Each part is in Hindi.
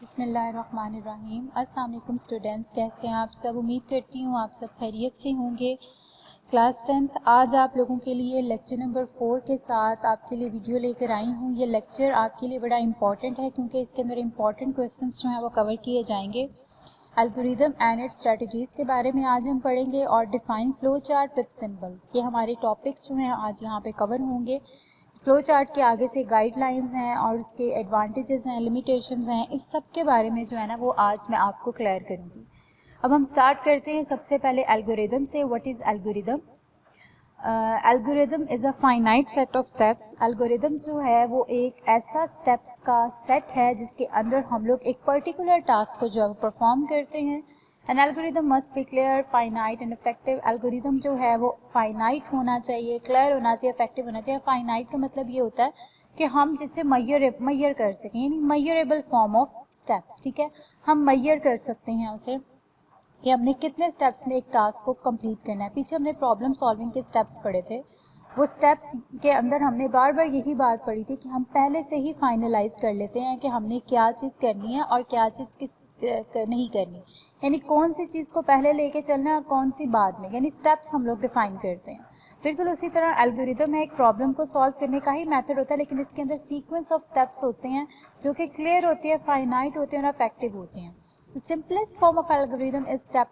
बिस्मिल्लाहिर्रहमानिर्रहीम। अस्सलाम वालेकुम स्टूडेंट्स, कैसे हैं आप सब। उम्मीद करती हूँ आप सब खैरियत से होंगे। क्लास 10th आज आप लोगों के लिए लेक्चर नंबर 4 के साथ आपके लिए वीडियो लेकर आई हूँ। ये लेक्चर आपके लिए बड़ा इंपॉर्टेंट है क्योंकि इसके अंदर इंपॉर्टेंट क्वेश्चंस जो हैं वो कवर किए जाएंगे। एल्गोरिदम एंड इट्स स्ट्रेटजीज़ के बारे में आज हम पढ़ेंगे और define flow chart with symbols, ये हमारे टॉपिक्स जो हैं आज यहाँ पे कवर होंगे। फ्लो चार्ट के आगे से गाइडलाइंस हैं और उसके एडवांटेजेस हैं, लिमिटेशंस हैं, इस सब के बारे में जो है ना वो आज मैं आपको क्लियर करूँगी। अब हम स्टार्ट करते हैं सबसे पहले एल्गोरिदम से। What is algorithm? Algorithm is a finite set of steps. Algorithm जो है वो एक ऐसा स्टेप्स का सेट है जिसके अंदर हम लोग एक पर्टिकुलर टास्क को जो है परफॉर्म करते हैं। N algorithm must be clear, finite and effective. Algorithm जो है वो फाइनाइट होना चाहिए, क्लियर होना चाहिए, इफेक्टिव होना चाहिए। फाइनाइट का मतलब ये होता है कि हम जिसे मैयर कर सकें, यानी मैयरेबल फॉर्म ऑफ स्टेप्स। ठीक है, हम मैयर कर सकते हैं उसे कि हमने कितने स्टेप्स में एक टास्क को कंप्लीट करना है। पीछे हमने प्रॉब्लम सॉल्विंग के स्टेप्स पढ़े थे, वो स्टेप्स के अंदर हमने बार बार यही बात पढ़ी थी कि हम पहले से ही फाइनलाइज कर लेते हैं कि हमने क्या चीज़ करनी है और क्या चीज़ किस नहीं करनी, यानी कौन सी चीज़ को पहले लेके चलना है और कौन सी बाद में, यानी स्टेप्स हम लोग डिफाइन करते हैं। बिल्कुल उसी तरह एल्गोरिदम है, एक प्रॉब्लम को सॉल्व करने का ही मेथड होता है, लेकिन इसके अंदर सीक्वेंस ऑफ स्टेप्स होते हैं जो कि क्लियर होते हैं, फाइनाइट होते हैं और इफेक्टिव होते हैं। The simplest form of algorithm is step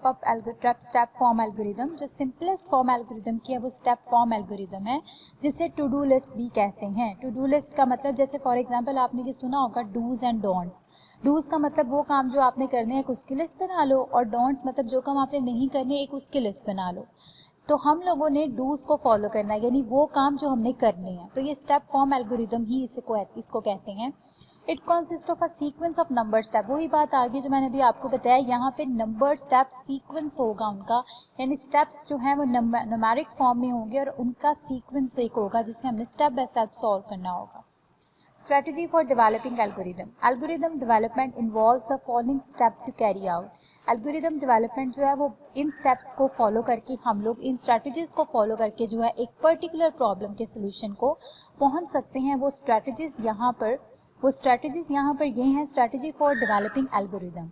form algorithm। जो simplest form algorithm की है वो step form algorithm है, जिसे to do list भी कहते हैं। to do list का मतलब जैसे फॉर एग्जांपल आपने ये सुना होगा do's and don'ts। do's का मतलब वो काम जो आपने करने हैं एक उसकी लिस्ट बना लो, और don'ts मतलब जो काम आपने नहीं करने एक उसकी लिस्ट बना लो। तो हम लोगों ने डूज को फॉलो करना है, यानी वो काम जो हमने करने हैं। तो ये स्टेप फॉर्म एल्गोरिदम ही इसको कहते हैं। It consist of a sequence of number step. वही बात आगे जो मैंने अभी आपको बताया, यहाँ पे नंबर स्टेप सीक्वेंस होगा उनका, यानी स्टेप्स जो हैं वो न्यूमेरिक फॉर्म में होंगे और उनका सीक्वेंस एक होगा जिसे हमने स्टेप बाय स्टेप सॉल्व करना होगा। Strategy for developing algorithm. Algorithm development involves the following step to carry out. Algorithm development जो है वो इन steps को follow करके हम लोग इन strategies को follow करके जो है एक particular problem के solution को पहुंच सकते हैं। वो strategies यहाँ पर ये हैं। strategy for developing algorithm.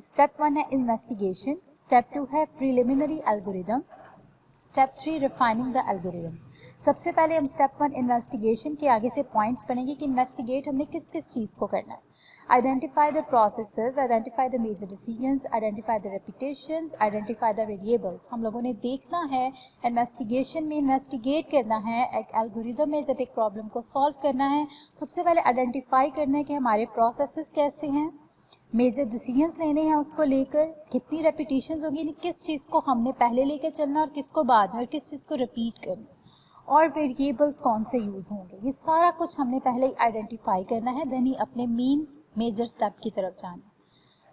Step 1 है investigation, Step 2 है preliminary algorithm, step 3 refining the algorithm. सबसे पहले हम स्टेप 1 इन्वेस्टिगेशन के आगे से पॉइंट्स पढ़ेंगे कि इन्वेस्टिगेट हमने किस किस चीज़ को करना है। Identify the processes, identify the major decisions, identify the repetitions, identify the variables. हम लोगों ने देखना है इन्वेस्टिगेशन में, इन्वेस्टिगेट करना है एक एल्गोरिदम में। जब एक प्रॉब्लम को सॉल्व करना है सबसे पहले आइडेंटिफाई करना है कि हमारे प्रोसेसेस कैसे हैं, मेजर डिसीजंस लेने हैं उसको लेकर, कितनी रेपिटेशंस होगी, यानी किस चीज़ को हमने पहले लेकर चलना और किसको बाद में, और किस चीज़ को रिपीट करना, और वेरिएबल्स कौन से यूज़ होंगे। ये सारा कुछ हमने पहले ही आइडेंटिफाई करना है, देन ही अपने मेन मेजर स्टेप की तरफ जाना।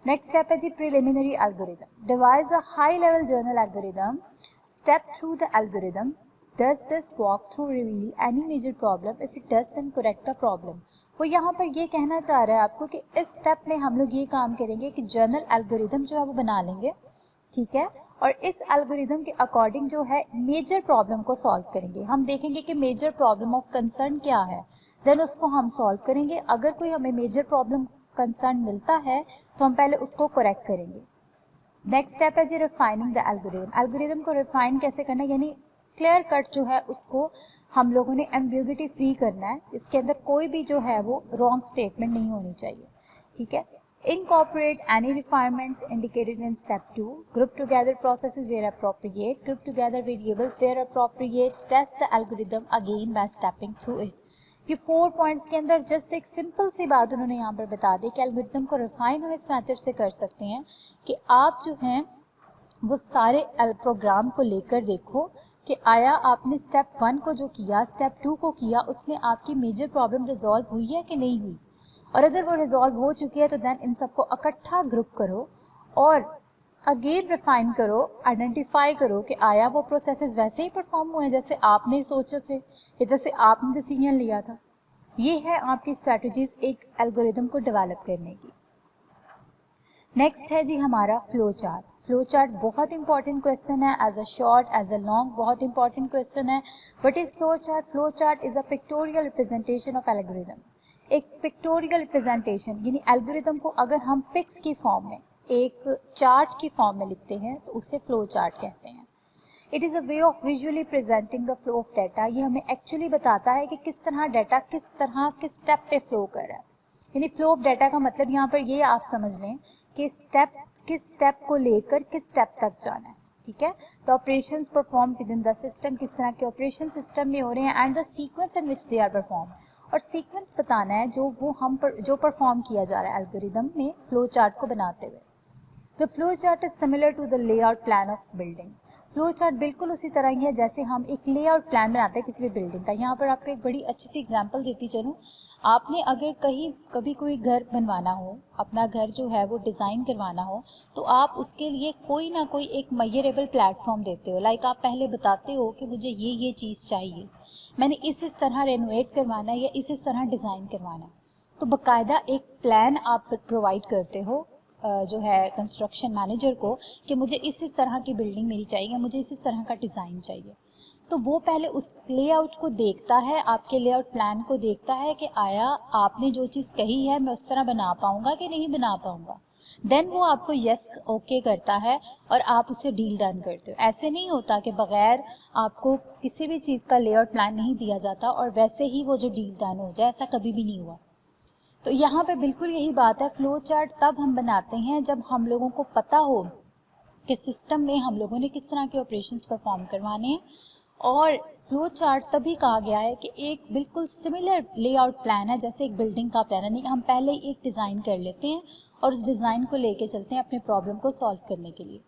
नेक्स्ट स्टेप है जी preliminary algorithm. Devise a high level general algorithm, step through the algorithm. Does this walkthrough reveal any major problem? If it does, then correct the problem। वो यहाँ पर ये कहना चाह रहा है आपको कि इस स्टेप में हम लोग ये काम करेंगे कि जर्नल एल्गोरिदम जो है वो बना लेंगे, ठीक है, और इस एल्गोरिदम के अकॉर्डिंग जो है मेजर प्रॉब्लम को सॉल्व करेंगे। हम देखेंगे कि मेजर प्रॉब्लम ऑफ कंसर्न क्या है, देन उसको हम सॉल्व करेंगे। अगर कोई हमें मेजर प्रॉब्लम कंसर्न मिलता है तो हम पहले उसको करेक्ट करेंगे। नेक्स्ट स्टेप है जी रिफाइनिंग द एल्गोरिदम। एल्गोरिदम को रिफाइन कैसे करना है, यानी क्लियर कट जो है उसको हम लोगों ने एम्बिग्युइटी फ्री करना है। इसके अंदर कोई भी जो है वो रॉन्ग स्टेटमेंट नहीं होनी चाहिए, ठीक है। Incorporate any refinements indicated in step 2। Group together processes where appropriate, group together variables where appropriate, test the algorithm again by stepping through it. ये 4 पॉइंट्स के अंदर जस्ट एक सिंपल सी बात उन्होंने यहाँ पर बता दी कि एल्गोरिदम को रिफाइन हम इस मेथड से कर सकते हैं कि आप जो हैं वो सारे प्रोग्राम को लेकर देखो कि आया आपने स्टेप 1 को जो किया, स्टेप 2 को किया, उसमें आपकी मेजर प्रॉब्लम रिजॉल्व हुई है कि नहीं हुई, और अगर वो रिजॉल्व हो चुकी है तो देन इन सबको इकट्ठा ग्रुप करो और अगेन रिफाइन करो, आइडेंटिफाई करो कि आया वो प्रोसेसेस वैसे ही परफॉर्म हुए हैं जैसे आपने सोचे थे या जैसे आपने डिसीजन लिया था। ये है आपकी स्ट्रेटजीज एक एल्गोरिदम को डेवलप करने की। नेक्स्ट है जी हमारा फ्लो चार्ट। फ्लो चार्ट बहुत इंपॉर्टेंट क्वेश्चन है, as a short as a long बहुत इंपॉर्टेंट क्वेश्चन है। What is flow chart? Flow chart is a pictorial representation of algorithm. एक पिक्टोरियल रिप्रेजेंटेशन यानी एल्गोरिदम को अगर हम पिक्स की फॉर्म में, एक चार्ट की फॉर्म में लिखते हैं तो उसे फ्लो चार्ट कहते हैं। It is a way of visually presenting the flow of data. ये हमें एक्चुअली बताता है कि किस तरह डाटा किस स्टेप पे फ्लो कर रहा है। यानी फ्लो ऑफ डाटा का मतलब यहाँ पर ये आप समझ लें कि किस स्टेप को लेकर किस स्टेप तक जाना है, ठीक है। तो operations perform within the system, किस तरह के ऑपरेशन सिस्टम में हो रहे हैं, and the sequence in which they are perform, और सीक्वेंस बताना है जो परफॉर्म किया जा रहा है एल्गोरिदम में फ्लो चार्ट को बनाते हुए। The flow chart is similar to the layout plan of building. Flow chart बिल्कुल उसी तरह ही है जैसे हम एक लेआउट प्लान बनाते हैं किसी भी बिल्डिंग का। यहाँ पर आपको एक बड़ी अच्छी सी एग्जांपल देती चलूँ। आपने अगर कभी कोई घर बनवाना हो, अपना घर जो है वो डिज़ाइन करवाना हो, तो आप उसके लिए कोई ना कोई एक मेजरेबल प्लेटफॉर्म देते हो। लाइक आप पहले बताते हो कि मुझे ये चीज़ चाहिए, मैंने इस तरह रेनोवेट करवाना है या इस तरह डिज़ाइन करवाना है। तो बाकायदा एक प्लान आप प्रोवाइड करते हो जो है कंस्ट्रक्शन मैनेजर को कि मुझे इस तरह की बिल्डिंग मेरी चाहिए, मुझे इस तरह का डिज़ाइन चाहिए। तो वो पहले उस लेआउट को देखता है, आपके लेआउट प्लान को देखता है कि आया आपने जो चीज़ कही है मैं उस तरह बना पाऊँगा कि नहीं बना पाऊँगा। देन वो आपको यस ओके करता है और आप उससे डील डन करते हो। ऐसे नहीं होता कि बगैर आपको किसी भी चीज़ का लेआउट प्लान नहीं दिया जाता और वैसे ही वो जो डील डन हो जाए, ऐसा कभी भी नहीं हुआ। तो यहाँ पे बिल्कुल यही बात है। फ्लो चार्ट तब हम बनाते हैं जब हम लोगों को पता हो कि सिस्टम में हम लोगों ने किस तरह के ऑपरेशंस परफॉर्म करवाने हैं। और फ्लो चार्ट तभी कहा गया है कि एक बिल्कुल सिमिलर लेआउट प्लान है जैसे एक बिल्डिंग का प्लान है। नहीं, हम पहले एक डिज़ाइन कर लेते हैं और उस डिज़ाइन को लेके चलते हैं अपने प्रॉब्लम को सॉल्व करने के लिए।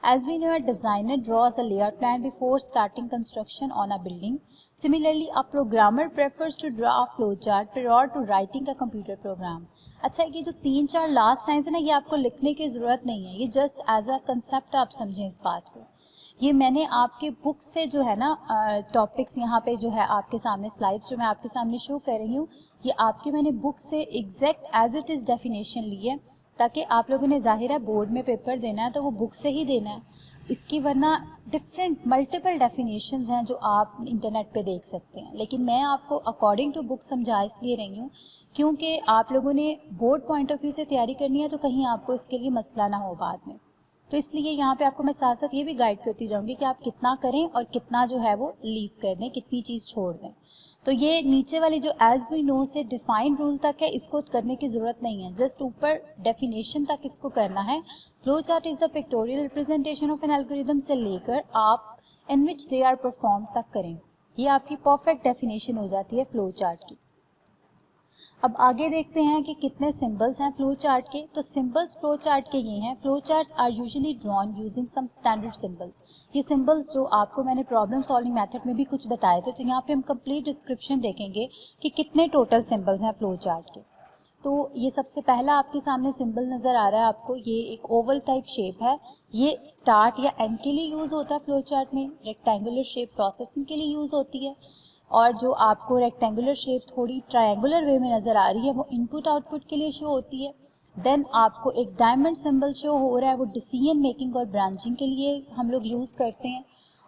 As we know, a designer draws a layout plan before starting construction on a building. Similarly, a programmer prefers to draw a flow chart prior to writing a computer program. अच्छा, ये जो 3-4 लास्ट लाइन्स है ना, ये आपको लिखने की ज़रूरत नहीं है, ये जस्ट एज अ कंसेप्ट आप समझें इस बात को। ये मैंने आपके बुक से जो है ना टॉपिक्स यहाँ पे जो है आपके सामने स्लाइड्स जो मैं आपके सामने शो कर रही हूँ, ये आपके मैंने बुक से exact as it is definition ली है, ताकि आप लोगों ने ज़ाहिर है बोर्ड में पेपर देना है तो वो बुक से ही देना है इसकी, वरना डिफरेंट मल्टीपल डेफिनेशंस हैं जो आप इंटरनेट पे देख सकते हैं। लेकिन मैं आपको अकॉर्डिंग टू बुक समझा इसलिए रही हूँ क्योंकि आप लोगों ने बोर्ड पॉइंट ऑफ व्यू से तैयारी करनी है, तो कहीं आपको इसके लिए मसला ना हो बाद में। तो इसलिए यहाँ पे आपको मैं साथ साथ ये भी गाइड करती जाऊँगी कि आप कितना करें और कितना जो है वो लीव कर दें, कितनी चीज़ छोड़ दें। तो ये नीचे वाली जो एज वी नो से डिफाइंड रूल तक है, इसको करने की ज़रूरत नहीं है, जस्ट ऊपर डेफिनेशन तक इसको करना है। Flow chart is the pictorial representation of N algorithm से लेकर आप इन विच दे आर परफॉर्म तक करें। ये आपकी परफेक्ट डेफिनेशन हो जाती है फ्लो चार्ट की। अब आगे देखते हैं कि कितने सिंबल्स हैं फ्लो चार्ट के। तो सिंबल्स फ्लो चार्ट के ये हैं। Flow charts are usually drawn using some standard symbols. ये सिंबल्स जो आपको मैंने प्रॉब्लम सॉल्विंग मेथड में भी कुछ बताए थे, तो यहाँ पे हम कंप्लीट डिस्क्रिप्शन देखेंगे कि कितने टोटल सिंबल्स हैं फ्लो चार्ट के। तो ये सबसे पहला आपके सामने सिंबल नज़र आ रहा है आपको, ये एक ओवल टाइप शेप है। ये स्टार्ट या एंड के लिए यूज़ होता है फ्लो चार्ट में। रेक्टेंगुलर शेप प्रोसेसिंग के लिए यूज़ होती है, और जो आपको रेक्टेंगुलर शेप थोड़ी ट्रायंगुलर वे में नज़र आ रही है वो इनपुट आउटपुट के लिए शो होती है। देन आपको एक डायमंड सिंबल शो हो रहा है, वो डिसीजन मेकिंग और ब्रांचिंग के लिए हम लोग यूज़ करते हैं।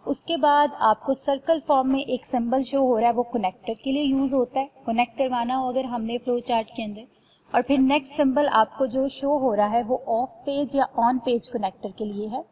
उसके बाद आपको सर्कल फॉर्म में एक सिंबल शो हो रहा है, वो कनेक्टर के लिए यूज़ होता है, कनेक्ट करवाना हो अगर हमने फ्लो चार्ट के अंदर। और फिर नेक्स्ट सिंबल आपको जो शो हो रहा है वो ऑफ पेज या ऑन पेज कनेक्टर के लिए है,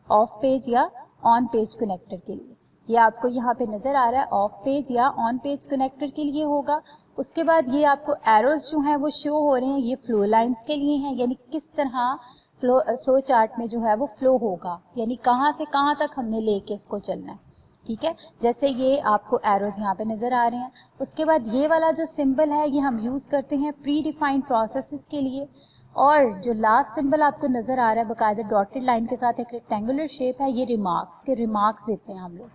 ऑफ पेज या ऑन पेज कनेक्टर के लिए। ये आपको यहाँ पे नज़र आ रहा है, ऑफ पेज या ऑन पेज कनेक्टर के लिए होगा। उसके बाद ये आपको एरोज जो हैं वो शो हो रहे हैं, ये फ्लो लाइंस के लिए हैं, यानी किस तरह फ्लो चार्ट में जो है वो फ्लो होगा, यानी कहाँ से कहाँ तक हमने लेके इसको चलना है, ठीक है। जैसे ये आपको एरोज यहाँ पे नज़र आ रहे हैं। उसके बाद ये वाला जो सिंबल है ये हम यूज़ करते हैं प्री डिफाइंड प्रोसेसेस के लिए। और जो लास्ट सिंबल आपको नज़र आ रहा है बाकायदा डॉटेड लाइन के साथ एक रेक्टेंगुलर शेप है, ये रिमार्क्स के रिमार्क्स देते हैं हम लोग,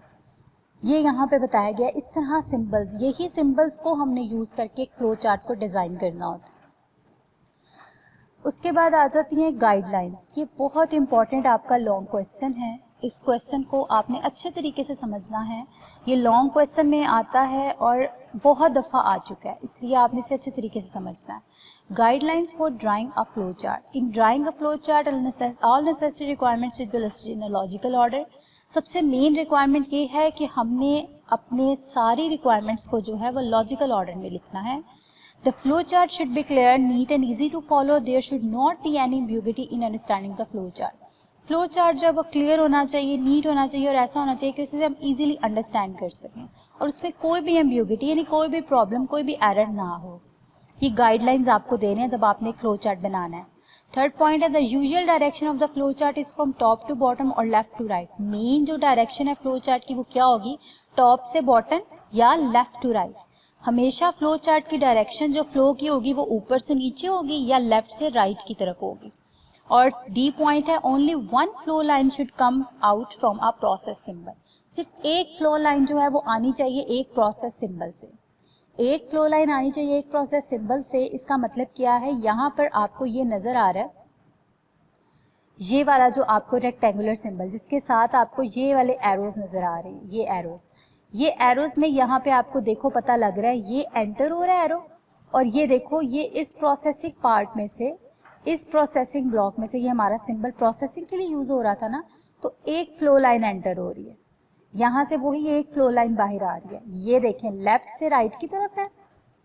ये यहाँ पे बताया गया। इस तरह सिंबल्स, यही सिंबल्स को हमने यूज़ करके एक फ्लो चार्ट को डिज़ाइन करना होता है। उसके बाद आ जाती हैं गाइडलाइंस। ये बहुत इंपॉर्टेंट आपका लॉन्ग क्वेश्चन है, इस क्वेश्चन को आपने अच्छे तरीके से समझना है। ये लॉन्ग क्वेश्चन में आता है और बहुत दफ़ा आ चुका है, इसलिए आपने इसे अच्छे तरीके से समझना है। Guidelines for drawing a flow chart. In drawing a flow chart all necessary requirements should be listed in a logical order. सबसे मेन रिक्वायरमेंट ये है कि हमने अपने सारी रिक्वायरमेंट्स को जो है वो लॉजिकल ऑर्डर में लिखना है। The flow chart should be clear, neat and easy to follow. There should not be any ambiguity in understanding the flow chart. Flow chart जो है वो क्लियर होना चाहिए, नीट होना चाहिए और ऐसा होना चाहिए कि उसे हम इजीली अंडरस्टैंड कर सकें और उसमें कोई भी एम्बिग्यूटी यानी कोई भी प्रॉब्लम, कोई भी एरर ना हो। ये गाइडलाइंस आपको दे रहे हैं जब आपने एक फ्लो चार्ट बनाना है। थर्ड पॉइंट है, the usual direction of the flow chart is from top to bottom और लेफ्ट टू राइट। मेन जो डायरेक्शन है फ्लो चार्ट की वो क्या होगी, टॉप से बॉटम या लेफ्ट टू राइट। हमेशा फ्लो चार्ट की डायरेक्शन जो फ्लो की होगी वो ऊपर से नीचे होगी या लेफ्ट से राइट की तरफ होगी। और डी पॉइंट है, only one flow line should come out from a process symbol. सिर्फ एक फ्लो लाइन जो है वो आनी चाहिए एक प्रोसेस सिंबल से, एक फ्लो लाइन आनी चाहिए एक प्रोसेस सिंबल से। इसका मतलब क्या है, यहाँ पर आपको ये नजर आ रहा है, ये वाला जो आपको रेक्टेंगुलर सिंबल जिसके साथ आपको ये वाले एरोज नजर आ रहे हैं, ये एरोज में यहाँ पे आपको देखो पता लग रहा है ये एंटर हो रहा है एरो, और ये देखो ये इस प्रोसेसिंग पार्ट में से, इस प्रोसेसिंग ब्लॉक में से, ये हमारा सिंबल प्रोसेसिंग के लिए यूज हो रहा था ना, तो एक फ्लो लाइन एंटर हो रही है, यहाँ से वही एक फ्लो लाइन बाहर आ रही है। ये देखें लेफ्ट से राइट की तरफ है,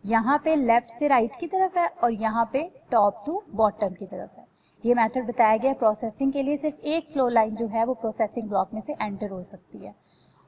यहाँ पे लेफ्ट से राइट की तरफ है और यहाँ पे टॉप टू बॉटम की तरफ है। ये मेथड बताया गया प्रोसेसिंग के लिए, सिर्फ एक फ्लो लाइन जो है वो प्रोसेसिंग ब्लॉक में से एंटर हो सकती है।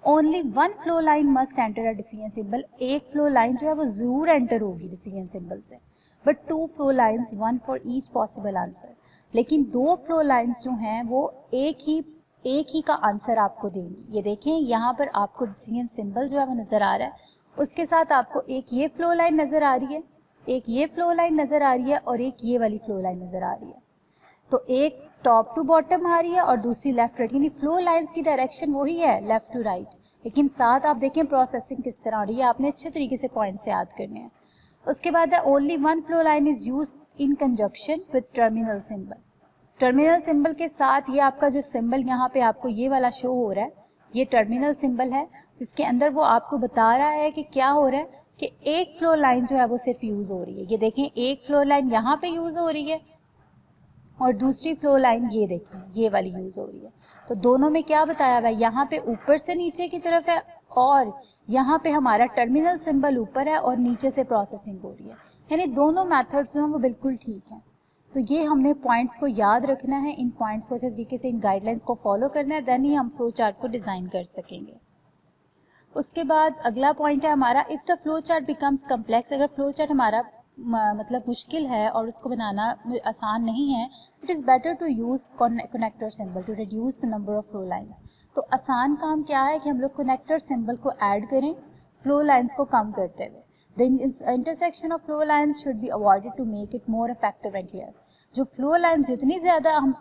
Only one flow line must enter a decision symbol. एक फ्लो लाइन जो है वो जरूर एंटर होगी डिसीजन सिंबल से, but two flow lines, one for each possible answer. लेकिन दो फ्लो लाइन्स जो हैं वो एक ही का आंसर आपको देंगी। ये देखें यहाँ पर आपको डिसीजन सिंबल जो है वो नजर आ रहा है, उसके साथ आपको एक ये फ्लो लाइन नजर आ रही है, एक ये फ्लो लाइन नजर आ रही है और एक ये वाली फ्लो लाइन नजर आ रही है। तो एक टॉप टू बॉटम आ रही है और दूसरी लेफ्ट राइट, यानी फ्लो लाइंस की डायरेक्शन वही है लेफ्ट टू राइट, लेकिन साथ आप देखें प्रोसेसिंग किस तरह हो रही है, आपने अच्छे तरीके से पॉइंट से याद करने हैं। उसके बाद है only one flow line is used in conjunction with terminal symbol. Terminal symbol के साथ ये आपका जो सिंबल यहाँ पे आपको ये वाला शो हो रहा है, ये टर्मिनल सिंबल है जिसके अंदर वो आपको बता रहा है कि क्या हो रहा है, कि एक फ्लो लाइन जो है वो सिर्फ यूज हो रही है। ये देखें एक फ्लो लाइन यहाँ पे यूज हो रही है और दूसरी फ्लो लाइन ये देखें ये वाली यूज हो रही है। तो दोनों में क्या बताया हुआ है, यहाँ पे ऊपर से नीचे की तरफ है और यहाँ पे हमारा टर्मिनल सिंबल ऊपर है और नीचे से प्रोसेसिंग हो रही है, यानी दोनों मेथड्स जो हैं वो बिल्कुल ठीक हैं। तो ये हमने पॉइंट्स को याद रखना है, इन पॉइंट्स को अच्छे तरीके से, इन गाइडलाइंस को फॉलो करना है, देन ही हम फ्लो चार्ट को डिजाइन कर सकेंगे। उसके बाद अगला पॉइंट है हमारा, if the flow chart becomes complex. अगर फ्लो चार्ट हमारा मतलब मुश्किल है और उसको बनाना आसान नहीं है, it is better to use connector symbol to reduce the number of flow lines. तो आसान काम क्या है कि हम लोग कनेक्टर सिंबल को ऐड करें फ्लो लाइंस को कम करते हुए। The intersection of flow lines should be avoided to make it more effective and clear. जो फ्लो लाइन जितनी ज़्यादा हम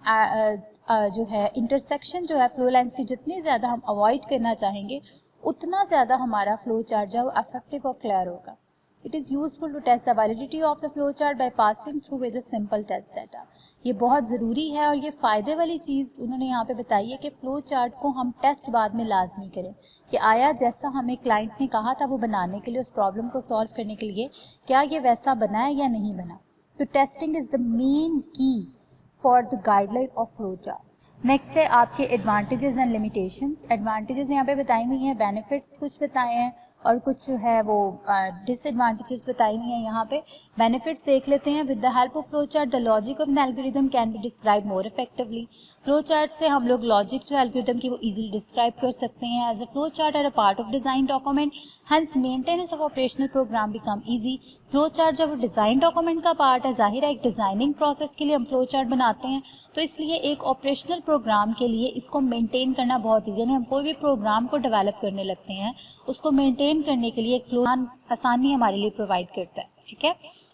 जो है इंटरसेक्शन जो है फ्लो लाइंस की जितनी ज़्यादा हम अवॉइड करना चाहेंगे, उतना ज़्यादा हमारा फ्लो चार्ट जो है इफेक्टिव और क्लियर होगा। It is useful to test the validity of the flowchart by passing through with a simple test data. ये बहुत ज़रूरी है और ये फ़ायदे वाली चीज़ उन्होंने यहाँ पे बताई है कि फ्लो चार्ट को हम टेस्ट बाद में लाजमी करें कि आया जैसा हमें क्लाइंट ने कहा था वो बनाने के लिए, उस प्रॉब्लम को सॉल्व करने के लिए, क्या ये वैसा बना है या नहीं बना। तो टेस्टिंग इज़ द मेन की for the guideline of flow chart. Next है आपके एडवांटेजेस एंड लिमिटेशंस। एडवांटेजेस यहाँ पे बताई हुई हैं, बेनिफिट्स कुछ बताए हैं और कुछ जो है वो डिसएडवांटेजेस बताई हुई हैं। यहाँ पे बेनिफिट्स देख लेते हैं। With the help of flow chart the logic of an algorithm can be describe more effectively. Flow chart से हम लोग लॉजिक जो एल्गोरिथम की वो इजीली डिस्क्राइब कर सकते हैं। As a flow chart are a part of design document, hence maintenance of operational program become easy. Flow chart जब डिजाइन डॉक्यूमेंट का पार्ट है, जाहिर है एक डिजाइनिंग प्रोसेस के लिए हम फ्लो चार्ट बनाते हैं, तो इसलिए एक ऑपरेशनल प्रोग्राम के लिए इसको मेंटेन करना बहुत ईजी, यानी हम कोई भी प्रोग्राम को डेवलप करने लगते हैं उसको मेंटेन करने के लिए एक फ्लो आसानी हमारे लिए प्रोवाइड करता है। ठीक है।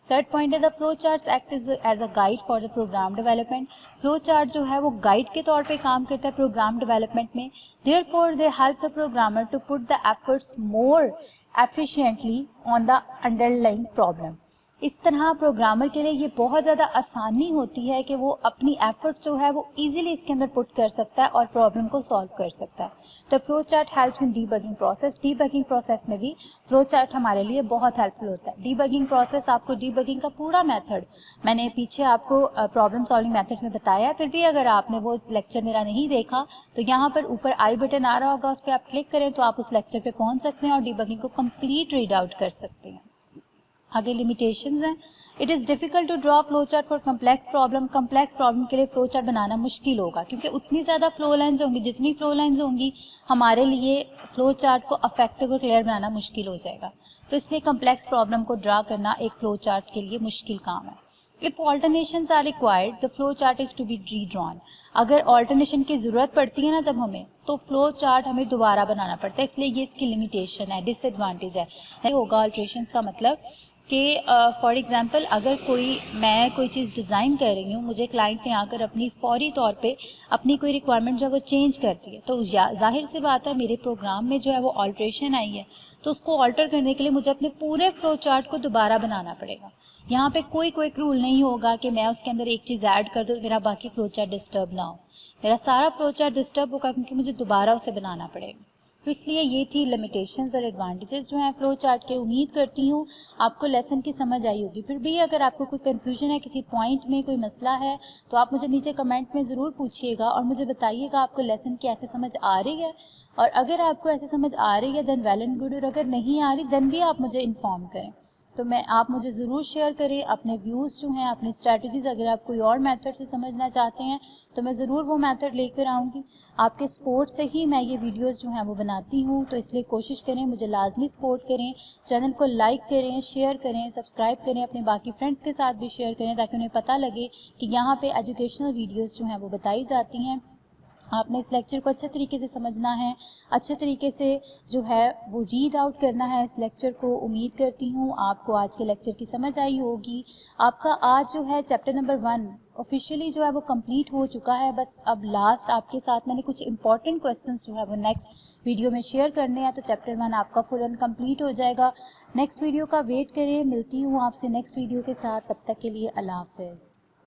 थर्ड पॉइंट है the flow charts act as a guide for the program development. Flow chart जो है वो गाइड के तौर पे काम करता है प्रोग्राम डेवलपमेंट में। Therefore they help the programmer to put the efforts more efficiently on the underlying problem. इस तरह प्रोग्रामर के लिए ये बहुत ज़्यादा आसानी होती है कि वो अपनी एफर्ट जो है वो इजीली इसके अंदर पुट कर सकता है और प्रॉब्लम को सॉल्व कर सकता है। तो flow chart helps in debugging process. Debugging process में भी फ्लो चार्ट हमारे लिए बहुत हेल्पफुल होता है। डीबगिंग प्रोसेस, आपको डीबगिंग का पूरा मेथड मैंने पीछे आपको प्रॉब्लम सॉल्विंग मेथड में बताया है, फिर भी अगर आपने वो लेक्चर मेरा नहीं देखा तो यहाँ पर ऊपर आई बटन आ रहा होगा, उस पर आप क्लिक करें तो आप उस लेक्चर पर पहुँच सकते हैं और डीबगिंग को कंप्लीट रीड आउट कर सकते हैं। आगे लिमिटेशंस हैं। It is difficult to draw flow chart for complex problem. Complex problem के लिए फ्लो चार्ट बनाना मुश्किल होगा क्योंकि उतनी ज़्यादा फ्लो लाइंस होंगी, जितनी फ्लो लाइंस होंगी हमारे लिए फ्लो चार्ट को अफेक्टिव और क्लियर बनाना मुश्किल हो जाएगा। तो इसलिए कम्प्लेक्स प्रॉब्लम को ड्रा करना एक फ्लो चार्ट के लिए मुश्किल काम है। If alternations are required the flow chart is to be redrawn. अगर ऑल्टरनेशन की ज़रूरत पड़ती है ना जब हमें, तो फ्लो चार्ट हमें दोबारा बनाना पड़ता है, इसलिए ये इसकी लिमिटेशन है, डिसएडवांटेज है। नहीं होगा ऑल्ट्रेशंस का मतलब कि फॉर एग्जांपल अगर मैं कोई चीज़ डिज़ाइन कर रही हूँ, मुझे क्लाइंट ने आकर अपनी फौरी तौर पे अपनी कोई रिक्वायरमेंट जब वो चेंज करती है, तो जाहिर सी बात है मेरे प्रोग्राम में जो है वो ऑल्ट्रेशन आई है, तो उसको ऑल्टर करने के लिए मुझे अपने पूरे फ्लो चार्ट को दोबारा बनाना पड़ेगा। यहाँ पे कोई क्विक रूल नहीं होगा कि मैं उसके अंदर एक चीज़ ऐड कर दूँ तो मेरा बाकी फ्लो चार्ट डिस्टर्ब ना हो। मेरा सारा फ्लो चार्ट डिस्टर्ब होगा क्योंकि मुझे दोबारा उसे बनाना पड़ेगा। तो इसलिए ये थी लिमिटेशंस और एडवांटेजेस जो हैं फ्लो चार्ट के। उम्मीद करती हूँ आपको लेसन की समझ आई होगी। फिर भी अगर आपको कोई कन्फ्यूजन है, किसी पॉइंट में कोई मसला है, तो आप मुझे नीचे कमेंट में ज़रूर पूछिएगा और मुझे बताइएगा आपको लेसन की ऐसे समझ आ रही है। और अगर आपको ऐसे समझ आ रही है देन वेल एंड गुड, और अगर नहीं आ रही देन भी आप मुझे इन्फॉर्म करें। तो आप मुझे ज़रूर शेयर करें अपने व्यूज़ जो हैं, अपनी स्ट्रेटजीज़। अगर आप कोई और मेथड से समझना चाहते हैं तो मैं ज़रूर वो मेथड लेकर आऊँगी। आपके सपोर्ट से ही मैं ये वीडियोस जो हैं वो बनाती हूँ, तो इसलिए कोशिश करें, मुझे लाजमी सपोर्ट करें। चैनल को लाइक करें, शेयर करें, सब्सक्राइब करें, अपने बाकी फ्रेंड्स के साथ भी शेयर करें ताकि उन्हें पता लगे कि यहाँ पर एजुकेशनल वीडियोज़ जो हैं वो बताई जाती हैं। आपने इस लेक्चर को अच्छे तरीके से समझना है, अच्छे तरीके से जो है वो रीड आउट करना है इस लेक्चर को। उम्मीद करती हूँ आपको आज के लेक्चर की समझ आई होगी। आपका आज जो है चैप्टर नंबर 1 ऑफिशियली जो है वो कंप्लीट हो चुका है। बस अब लास्ट आपके साथ मैंने कुछ इंपॉर्टेंट क्वेश्चंस जो है वो नेक्स्ट वीडियो में शेयर करने हैं, तो चैप्टर 1 आपका फुल एंड कंप्लीट हो जाएगा। नेक्स्ट वीडियो का वेट करें, मिलती हूँ आपसे नेक्स्ट वीडियो के साथ। तब तक के लिए अल्लाह हाफिज़।